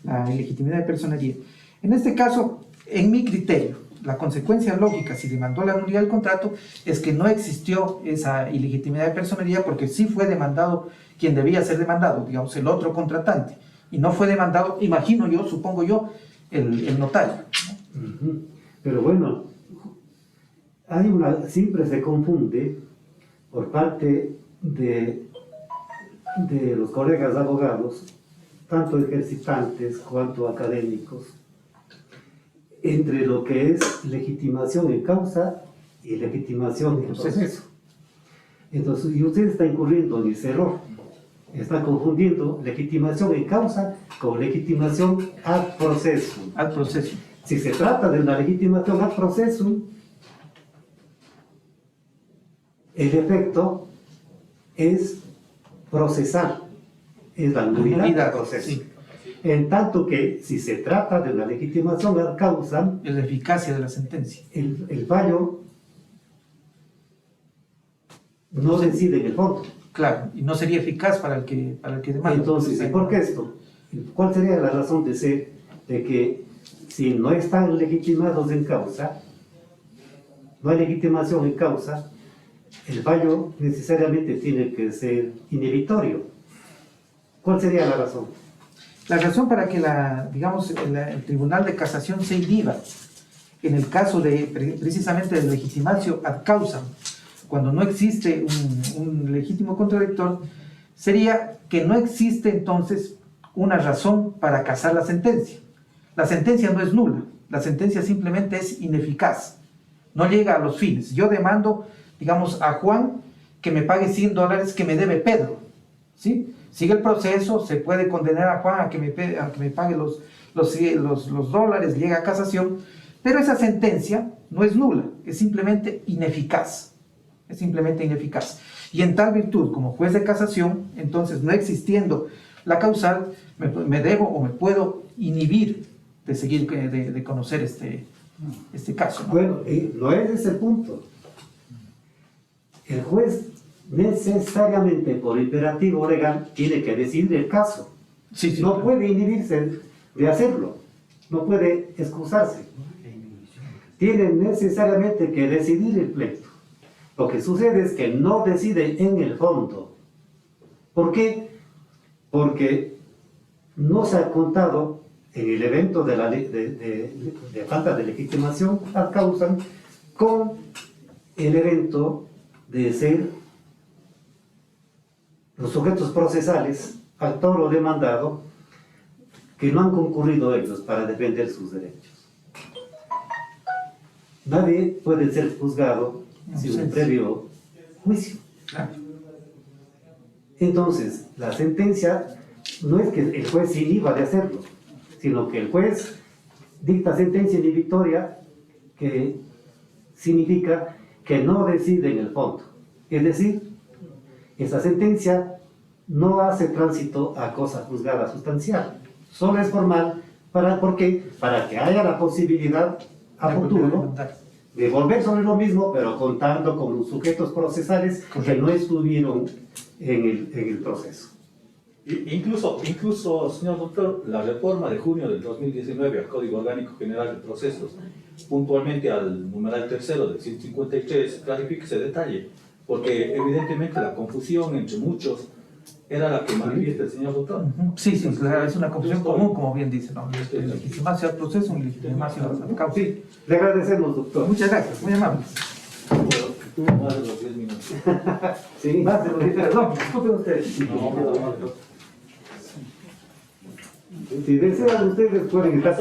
Speaker 4: La ilegitimidad de personería. En este caso, en mi criterio, la consecuencia lógica, si demandó la nulidad del contrato, es que no existió esa ilegitimidad de personería porque sí fue demandado quien debía ser demandado, digamos, el otro contratante, y no fue demandado, imagino yo, supongo yo, el notario, ¿no?
Speaker 3: Pero bueno, siempre se confunde por parte de los colegas abogados, tanto ejercitantes cuanto académicos, entre lo que es legitimación en causa y legitimación en proceso. Entonces, y usted está incurriendo en ese error. Está confundiendo legitimación en causa con legitimación ad processum.
Speaker 4: Ad processum.
Speaker 3: Si se trata de una legitimación ad processum, el efecto es procesal, es la nulidad del proceso.
Speaker 4: Sí.
Speaker 3: En tanto que si se trata de una legitimación ad causam,
Speaker 4: Es la eficacia de la sentencia.
Speaker 3: el fallo no decide en el fondo.
Speaker 4: Claro, y no sería eficaz para el que demanda.
Speaker 3: Entonces, ¿por qué esto? ¿Cuál sería la razón de ser de que si no están legitimados en causa, no hay legitimación en causa, el fallo necesariamente tiene que ser inhibitorio? ¿Cuál sería la razón?
Speaker 4: La razón para que el Tribunal de Casación se inhiba en el caso precisamente de legitimatio ad causam, cuando no existe un legítimo contradictor, sería que no existe entonces una razón para casar la sentencia. La sentencia no es nula, la sentencia simplemente es ineficaz, no llega a los fines. Yo demando, digamos, a Juan que me pague $100 que me debe Pedro, ¿sí? Sigue el proceso, se puede condenar a Juan a que me pague los dólares, llega a casación, pero esa sentencia no es nula, es simplemente ineficaz. Es simplemente ineficaz. Y en tal virtud, como juez de casación, entonces no existiendo la causal, me debo o me puedo inhibir de seguir, de conocer este caso, ¿no?
Speaker 3: Bueno, no es ese el punto. El juez necesariamente por imperativo legal tiene que decidir el caso.
Speaker 4: Sí,
Speaker 3: no puede inhibirse de hacerlo, no puede excusarse. Tiene necesariamente que decidir el pleito. Lo que sucede es que no decide en el fondo. ¿Por qué? Porque no se ha contado en el evento de falta de legitimación ad causam con el evento de ser los sujetos procesales, actor o demandado, que no han concurrido ellos para defender sus derechos. Nadie puede ser juzgado sin un previo juicio. Entonces, la sentencia no es que el juez se inhiba de hacerlo, sino que el juez dicta sentencia de victoria, que significa que no decide en el fondo. Es decir, esa sentencia no hace tránsito a cosa juzgada sustancial, solo es formal. ¿Por qué? Para que haya la posibilidad a futuro de volver sobre lo mismo, pero contando con los sujetos procesales que no estuvieron en el proceso.
Speaker 6: Incluso, señor doctor, la reforma de junio del 2019 al Código Orgánico General de Procesos, puntualmente al numeral tercero del 153, clarifica ese detalle, porque evidentemente la confusión entre muchos era la que manifiesta el señor doctor.
Speaker 4: Sí, claro, es una confusión común, como bien dice, ¿no? Legitimación al proceso y legitimación al causa.
Speaker 3: Sí, le agradecemos, doctor.
Speaker 4: Muchas gracias, muy amable.
Speaker 6: Pero que tuvo más de los 10 minutos.
Speaker 3: Sí, más de lo que... Perdón, disculpen ustedes.
Speaker 6: No.
Speaker 3: Si desean ustedes pueden estar